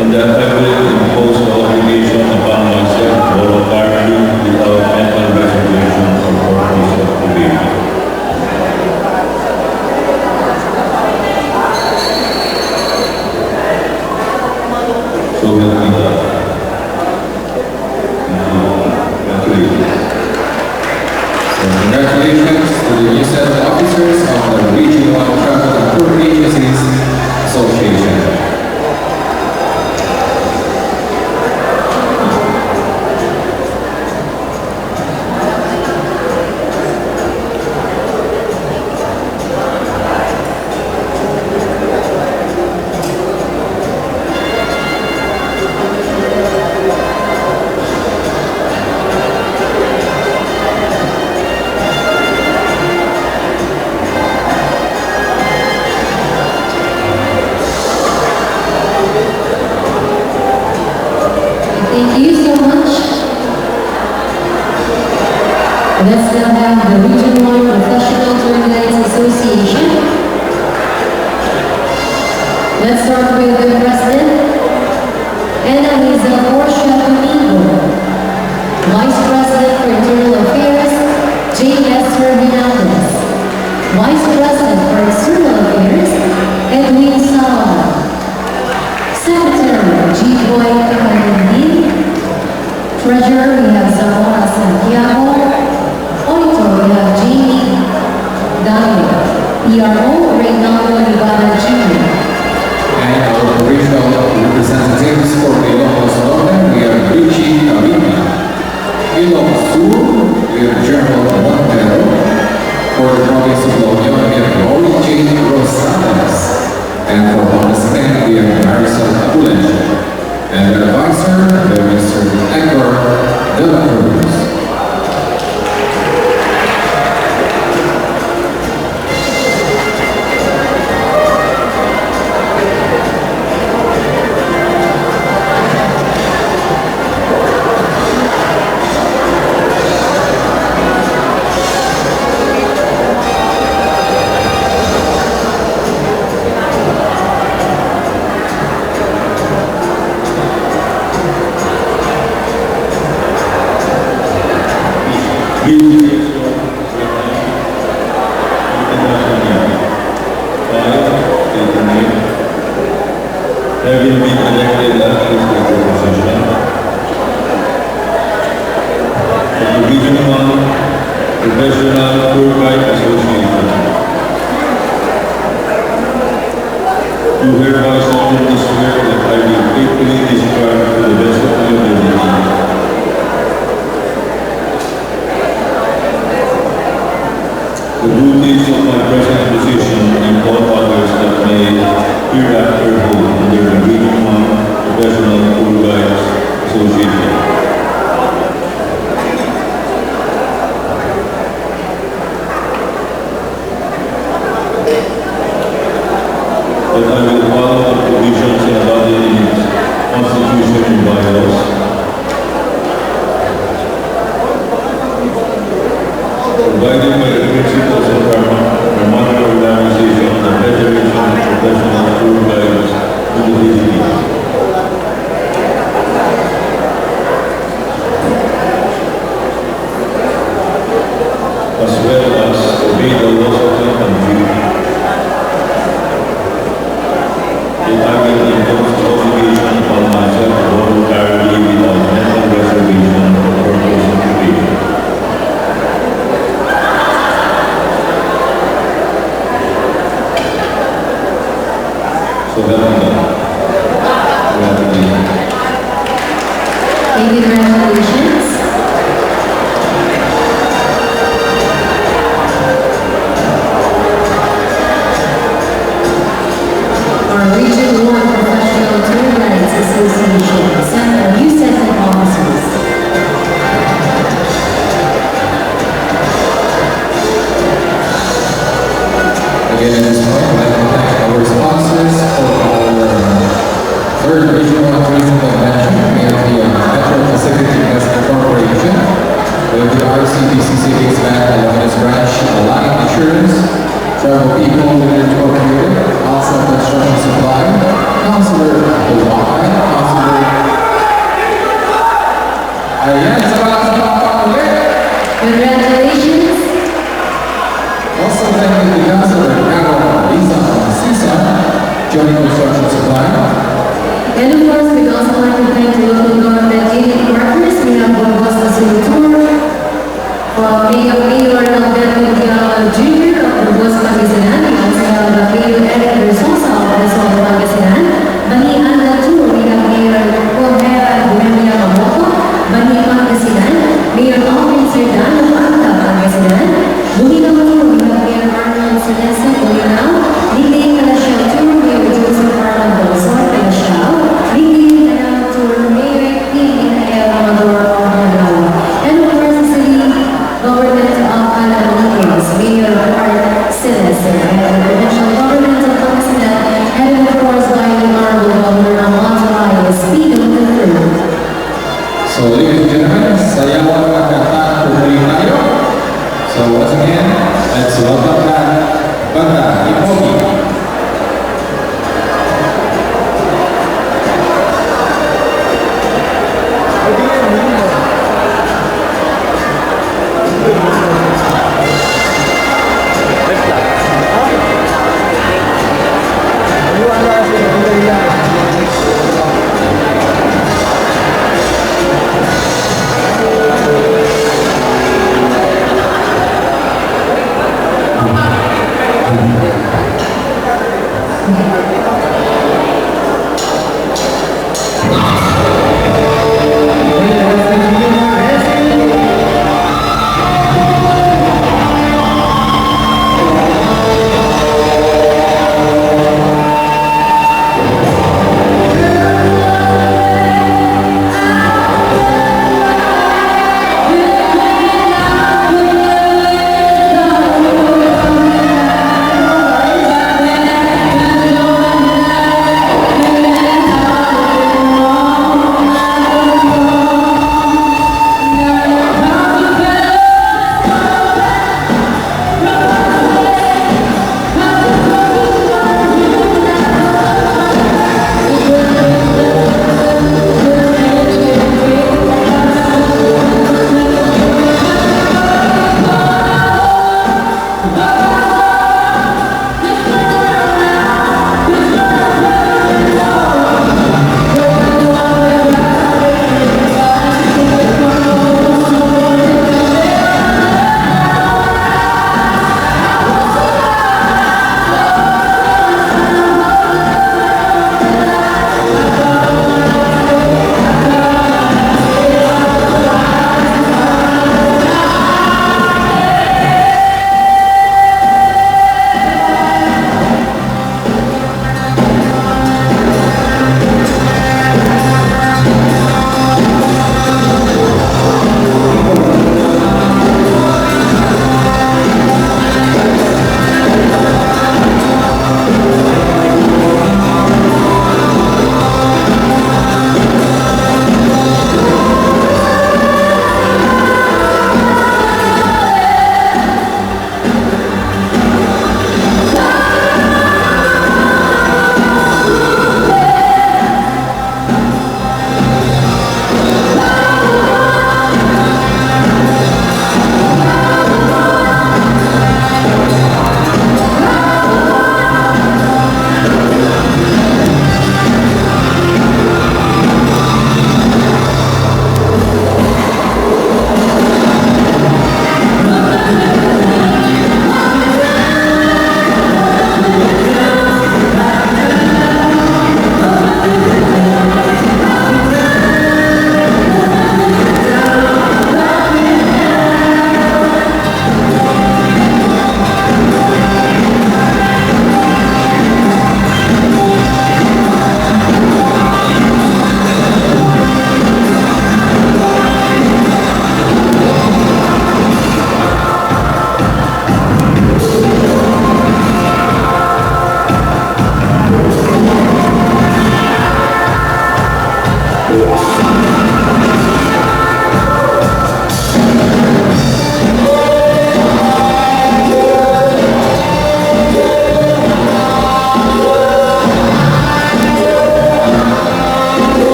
and that I will impose the obligation upon myself voluntarily without mental reservation or purpose of evasion. So help me God. Congratulations. Congratulations to the new set of officers of the Region 1 Travel and Tour Agencies Association. Thank you so much. Let's now have the Region 1 Professional Tour Guides Association. Let's start with the President, Ana Liza Portia Domingo. Vice President for Internal Affairs, J. Lester Hernandez. Vice President for External Affairs, Edwin Sawa. Secretary, G. Boy Kamarindin. Treasurer, we have Zamora Santiago. Auditor, we have Jamie Daniel. PRO, Reynaldo Ibarra Jr. And our regional representatives for the Ilocos Norte, And for Bangladesh, we have Marisol Abulaj. And the advisor, Mr. Edgar De La Cruz. Having been elected as legislative position, the Division 1 Professional Tour Guide Association, do hereby solemnly swear that I will faithfully discharge to the best of my ability the duties of my present position and all others that may hereafter hold under the Division 1 Professional Tour Guides Association. That I will follow the provisions embodied in its Constitution and bylaws, provided by the principles of Ramana Organization and Federation of Professional Tour Guides in the Philippines. As well as obey the laws of the country, that I will impose the obligation upon myself voluntarily without mental reservation or purpose of evasion. So help me God. Congratulations. Thank you, congratulations. Our Region 1 Professional Tour Guides Association, new set of officers. Again, at this point, I'd like to thank our sponsors for our third regional tourism convention. We have the Metro Pacific Investment Corporation, we have the RCBCC Base Bank and Limited Branch, Life Insurance, Travel People Limited Incorporated, also Construction Supply, Counselor Hawaii, Counselor. Ayan, sa ulit. Congratulations. Also thank you to Counselor Carol Lisa Sisa, joining Construction Supply. And of course, we'd also like to thank the local government unit partners. We have Bongosta Sulutur, Mayor Alberto Diala Jr. of Bongosta Pangasinan. We also have Mayor Eric Versosa of Bongosta Pangasinan. Bani Anda Tour, we have Mayor Correa Buemia Mamoto, Bani Pangasinan. Mayor Alvin Serdan of Anta Pangasinan. Bulinaw Tour, we have Mayor Arnold Celeste Bulinaw. Nickname Kalasyaw Tour, Mayor Joseph Arnold Bolsor Kalasyaw. Nickname Anang Tour, Mayor King Inael Amador Orlando. And of course, the city government of Alaminos, Mayor Art Celeste, and the provincial government of Pangasinan, and of course, by the Honorable Governor of Monterrey, Espino III. So ladies and gentlemen, sayawan magkata pumuli tayo. So once again, let's welcome back Banda Ipogi.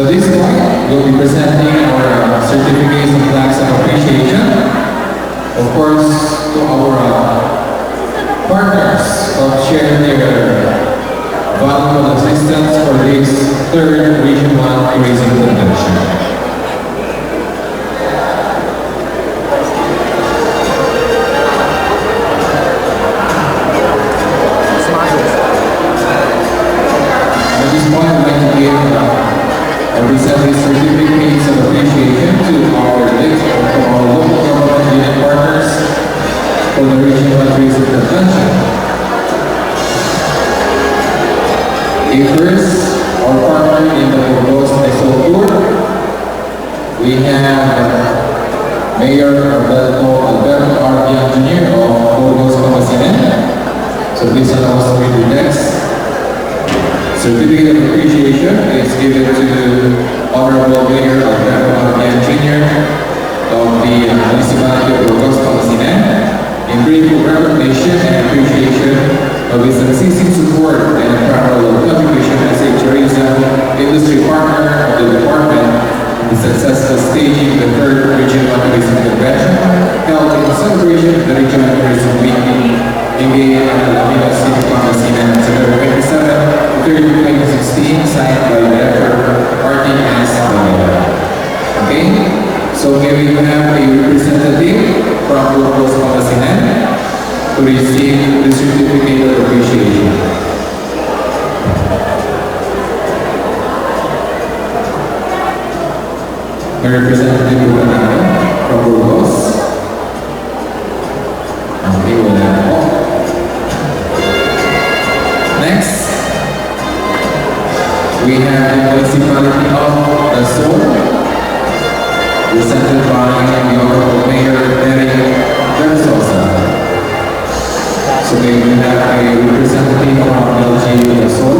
So at this point, we'll be presenting our certificates and plaques of appreciation, of course, to our partners of sharing their valuable assistance for this third Region 1 Tourism Convention. At this point, I'd like to give or present these certificates of appreciation to our local government unit partners for the Region 1 Tourism Convention. First, our partner in the Burgos Quezon Tour, we have Mayor Alberto R. Engineer of Burgos Pangasinan. So please allow us to read the next. Certificate of appreciation is given to Honorable Mayor Alberto R. Engineer of the Municipality of Burgos Pangasinan in grateful recognition and appreciation of his unceasing support and unparalleled contribution as a tourism industry partner of the department in the successful staging of the third Region 1 Tourism Convention held in celebration of the Region 1 Tourism Week in Alaminos City, Pangasinan, September 27 to 30, 2016, signed by Director R.T.S. Balera. Okay, so here we have a representative from Burgos Pangasinan to receive the certificate of appreciation. The representative from Burgos. Okay, wala po. Next, we have the Municipality of Quezon, presented by the Honorable Mayor Eric Versosa. So they will have a representative from LGU Quezon.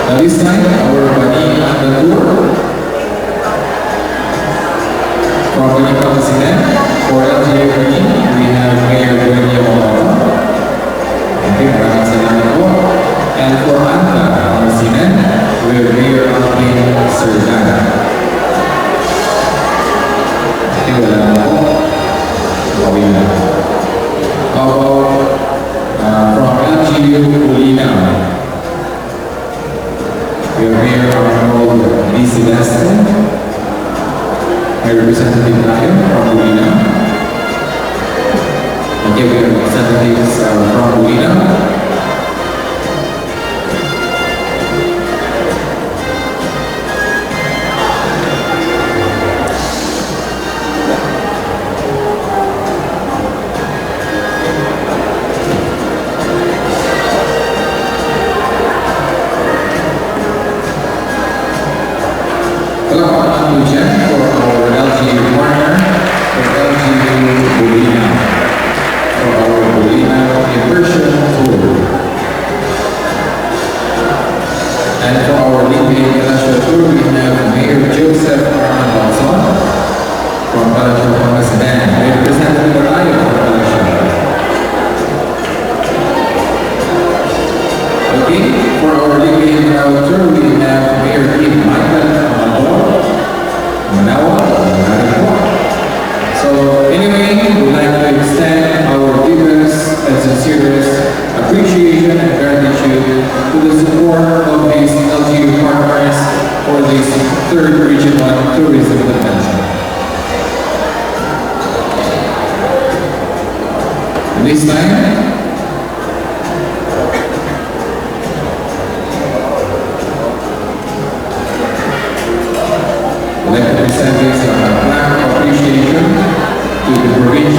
Now this time, our Bani Natur from Bani Pangasinan. For LGU we have Mayor Buenya Mawala. Okay, maraming salamat po. And for Anta Pangasinan, we have Mayor Alvin Serdana. Okay, wala na po. Okay na. How about from LGU Ulina? We have Mayor Arnold D. Celeste. My representative tayo from Ulina. Okay, we have representatives from Ulina. This time, I'd like to present this plaque of appreciation to the provincial